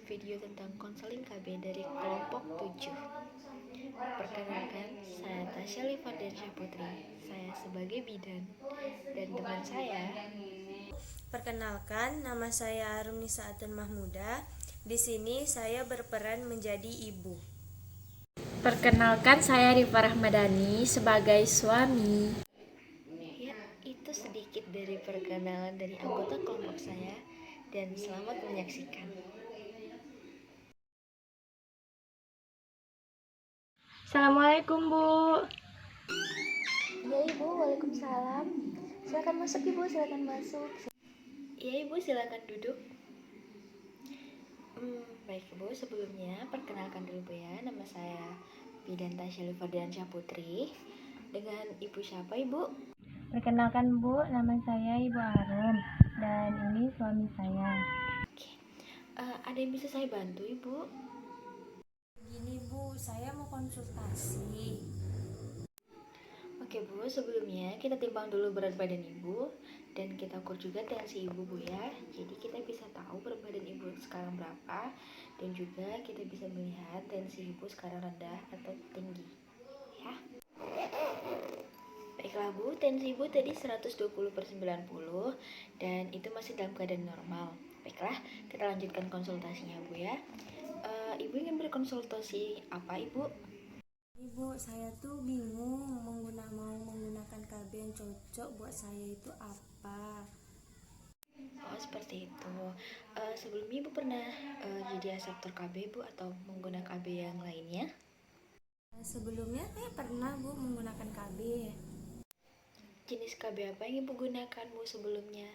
video tentang konseling KB dari kelompok 7. Perkenalkan, saya Tasya Livardiansyah Putri. Saya sebagai bidan dan teman saya. Perkenalkan, nama saya Arunisa Atun Mahmuda. Di sini saya berperan menjadi ibu. Perkenalkan, saya Rifa Rahmadani sebagai suami. Ya, itu sedikit dari perkenalan dari anggota kelompok saya dan selamat menyaksikan. Assalamualaikum, Bu. Ya Ibu, waalaikumsalam. Silakan masuk Ibu, silakan masuk. Ya Ibu, silakan duduk. Baik Ibu, sebelumnya perkenalkan dulu Bu ya, nama saya Bidan Tasya Livardiansyah Putri. Dengan Ibu siapa Ibu? Perkenalkan, Bu, nama saya Ibu Arum dan ini suami saya. Oke. Ada yang bisa saya bantu Ibu? Gini Bu, saya mau konsultasi. Oke Bu, sebelumnya kita timbang dulu berat badan Ibu dan kita ukur juga tensi Ibu Bu ya. Jadi kita bisa tahu berat badan Ibu sekarang berapa dan juga kita bisa melihat tensi Ibu sekarang rendah atau tinggi ya. Baiklah Bu, tensi Ibu tadi 120/90 dan itu masih dalam keadaan normal. Baiklah, kita lanjutkan konsultasinya Bu ya. Ibu ingin berkonsultasi apa Ibu? Ibu, saya tuh bingung mau menggunakan KB yang cocok buat saya itu apa. Oh seperti itu. Sebelumnya Ibu pernah jadi reseptor KB Bu atau menggunakan KB yang lainnya? Sebelumnya saya pernah Bu menggunakan KB. Jenis KB apa yang Ibu gunakan Bu sebelumnya?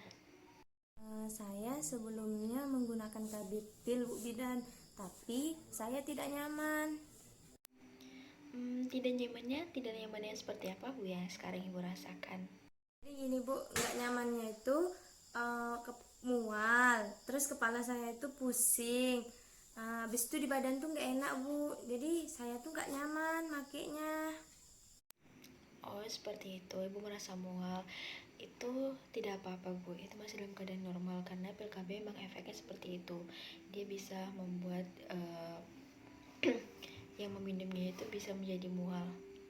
Saya sebelumnya menggunakan KB pil Bu Bidan, tapi saya tidak nyaman. Tidak nyamannya seperti apa Bu ya sekarang Ibu rasakan? Jadi gini Bu, nggak nyamannya itu mual, terus kepala saya itu pusing. Habis itu di badan tuh nggak enak Bu, jadi saya tuh nggak nyaman makainya. Oh seperti itu, Ibu merasa mual. Itu tidak apa-apa Bu, itu masih dalam keadaan normal karena pil KB memang efeknya seperti itu. Dia bisa membuat yang meminumnya itu bisa menjadi mual.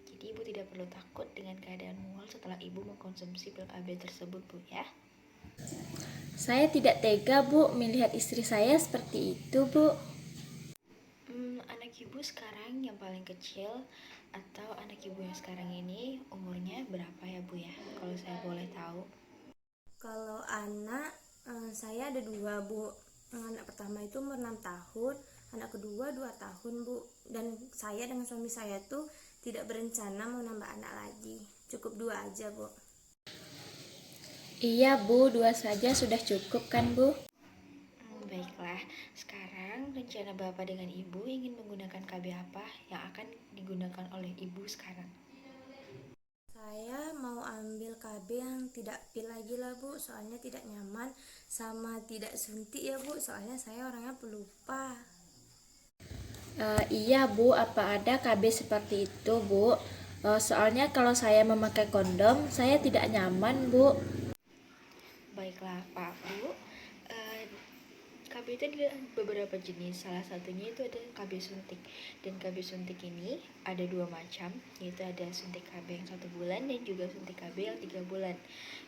Jadi Ibu tidak perlu takut dengan keadaan mual setelah Ibu mengkonsumsi pil KB tersebut Bu ya. Saya tidak tega, Bu, melihat istri saya seperti itu, Bu. Anak Ibu sekarang yang paling kecil atau anak Ibu yang sekarang ini umurnya berapa ya Bu ya? Kalau saya boleh tahu. Kalau anak saya ada dua Bu. Anak pertama itu umur 6 tahun, anak kedua 2 tahun Bu. Dan saya dengan suami saya tuh tidak berencana mau nambah anak lagi, cukup 2 aja Bu. Iya, Bu, 2 saja sudah cukup kan, Bu? Baiklah, sekarang rencana Bapak dengan Ibu ingin menggunakan KB apa yang akan digunakan oleh Ibu sekarang? Saya mau ambil KB yang tidak pil lagi lah Bu, soalnya tidak nyaman sama tidak suntik ya Bu, soalnya saya orangnya pelupa. Iya, Bu, apa ada KB seperti itu, Bu? Soalnya kalau saya memakai kondom, saya tidak nyaman, Bu. Baiklah Pak Bu, KB itu ada beberapa jenis. Salah satunya itu ada KB suntik. Dan KB suntik ini ada dua macam, yaitu ada suntik KB yang 1 bulan dan juga suntik KB yang 3 bulan.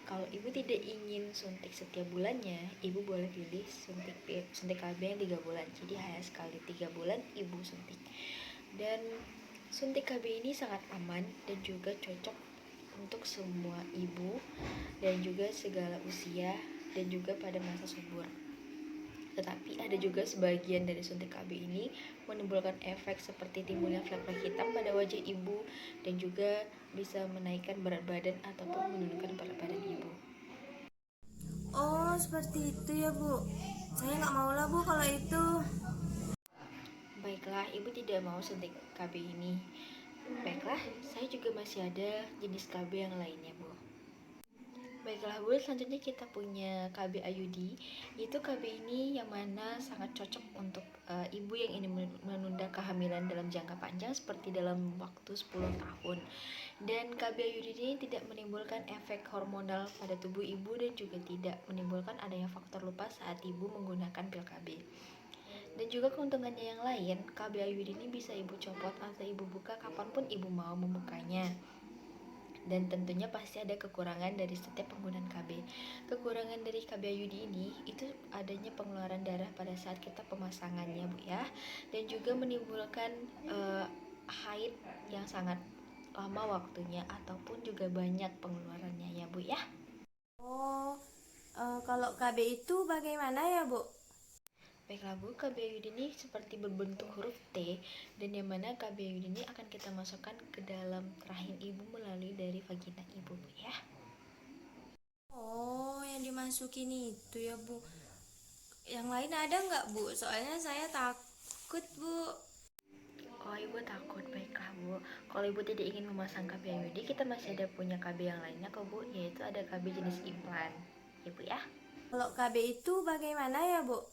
Kalau Ibu tidak ingin suntik setiap bulannya, Ibu boleh pilih suntik KB yang 3 bulan. Jadi hanya sekali 3 bulan Ibu suntik. Dan suntik KB ini sangat aman dan juga cocok untuk semua ibu dan juga segala usia dan juga pada masa subur. Tetapi ada juga sebagian dari suntik KB ini menimbulkan efek seperti timbulnya flek-flek hitam pada wajah ibu dan juga bisa menaikkan berat badan ataupun menurunkan berat badan ibu. Oh seperti itu ya Bu, saya nggak mau lah Bu kalau itu. Baiklah, ibu tidak mau suntik KB ini. Baiklah, saya juga masih ada jenis KB yang lainnya Bu. Baiklah Bu, selanjutnya kita punya KB IUD. Itu KB ini yang mana sangat cocok untuk ibu yang ingin menunda kehamilan dalam jangka panjang seperti dalam waktu 10 tahun. Dan KB IUD ini tidak menimbulkan efek hormonal pada tubuh ibu dan juga tidak menimbulkan adanya faktor lupa saat ibu menggunakan pil KB. Dan juga keuntungannya yang lain, KB IUD ini bisa ibu copot atau ibu buka kapanpun ibu mau membukanya. Dan tentunya pasti ada kekurangan dari setiap penggunaan KB. Kekurangan dari KB IUD ini itu adanya pengeluaran darah pada saat kita pemasangannya, Bu ya. Dan juga menimbulkan haid yang sangat lama waktunya ataupun juga banyak pengeluarannya ya, Bu ya. Oh, kalau KB itu bagaimana ya, Bu? Baiklah Bu, KB IUD ini seperti berbentuk huruf T, dan yang mana KB IUD ini akan kita masukkan ke dalam rahim ibu melalui dari vagina ibu, Bu ya. Oh, yang dimasukin itu ya, Bu. Yang lain ada nggak, Bu? Soalnya saya takut, Bu. Oh, ibu takut. Baiklah Bu, kalau ibu tidak ingin memasang KB IUD, kita masih ada punya KB yang lainnya kok Bu, yaitu ada KB jenis implan ya Bu ya. Kalau KB itu bagaimana ya, Bu?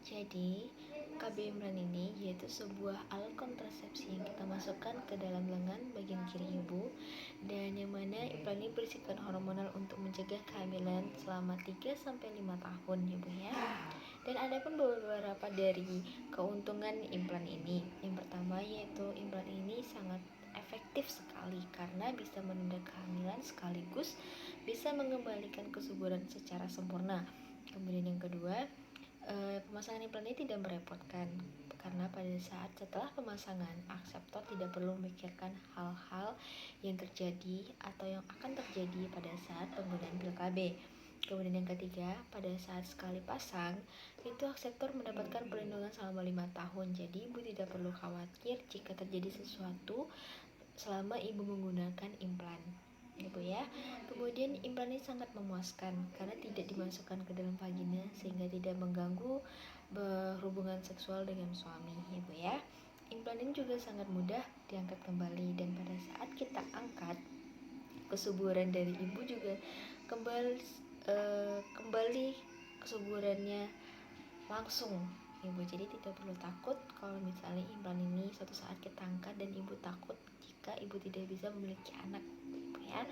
Jadi, KB implan ini yaitu sebuah alat kontrasepsi yang kita masukkan ke dalam lengan bagian kiri ibu, dan yang mana implan ini berisikan hormonal untuk mencegah kehamilan selama 3-5 tahun ya Bu ya. Dan ada pun beberapa dari keuntungan implan ini. Yang pertama yaitu implan ini sangat efektif sekali karena bisa menunda kehamilan sekaligus bisa mengembalikan kesuburan secara sempurna. Kemudian yang kedua, pemasangan implan ini tidak merepotkan karena pada saat setelah pemasangan, akseptor tidak perlu memikirkan hal-hal yang terjadi atau yang akan terjadi pada saat penggunaan pil KB. Kemudian yang ketiga, pada saat sekali pasang, itu akseptor mendapatkan perlindungan selama 5 tahun. Jadi ibu tidak perlu khawatir jika terjadi sesuatu selama ibu menggunakan implan. Ibu ya. Kemudian implan ini sangat memuaskan karena tidak dimasukkan ke dalam vagina sehingga tidak mengganggu berhubungan seksual dengan suami, Ibu ya. Implan ini juga sangat mudah diangkat kembali, dan pada saat kita angkat, kesuburan dari ibu juga kembali kesuburannya langsung ibu. Jadi tidak perlu takut kalau misalnya implan ini suatu saat kita angkat dan ibu takut jika ibu tidak bisa memiliki anak, Ibu ya.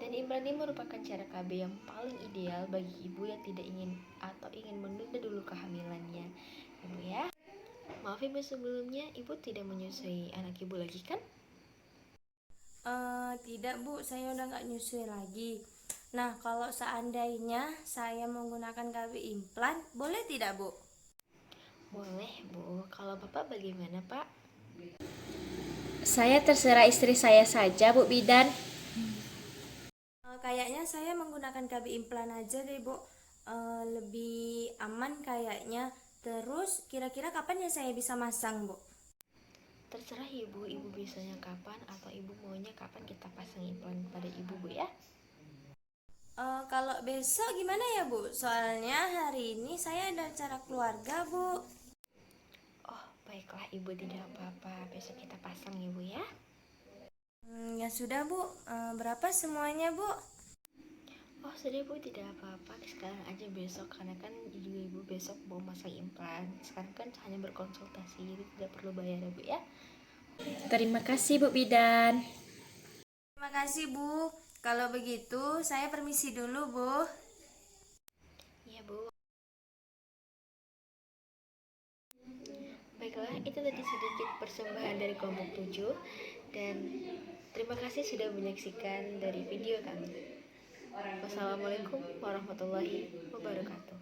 Dan implan ini merupakan cara KB yang paling ideal bagi ibu yang tidak ingin atau ingin menunda dulu kehamilannya, Ibu ya. Maaf Ibu, sebelumnya Ibu tidak menyusui anak Ibu lagi kan? Tidak, Bu, saya udah nggak nyusui lagi. Nah, kalau seandainya saya menggunakan KB implan, boleh tidak, Bu? Boleh Bu, kalau Bapak bagaimana Pak? Saya terserah istri saya saja, Bu Bidan. Kayaknya saya menggunakan KB implan aja deh, Bu. Lebih aman kayaknya. Terus, kira-kira kapan ya saya bisa masang, Bu? Terserah Ibu, Ibu bisanya kapan atau Ibu maunya kapan kita pasang implan pada Ibu Bu ya. Kalau besok gimana ya, Bu? Soalnya hari ini saya ada acara keluarga, Bu. Oh baiklah Ibu, tidak apa-apa, besok kita pasang Ibu ya. Ya sudah, Bu. Berapa semuanya, Bu? Oh sudah Bu, tidak apa-apa, sekarang aja besok, karena kan juga Ibu besok mau masang implan. Sekarang kan hanya berkonsultasi, jadi tidak perlu bayar ya Bu ya. Terima kasih, Bu Bidan. Terima kasih, Bu. Kalau begitu, saya permisi dulu, Bu. Iya Bu. Baiklah, itu tadi sedikit persembahan dari kelompok 7, dan terima kasih sudah menyaksikan dari video kami. Wassalamualaikum warahmatullahi wabarakatuh.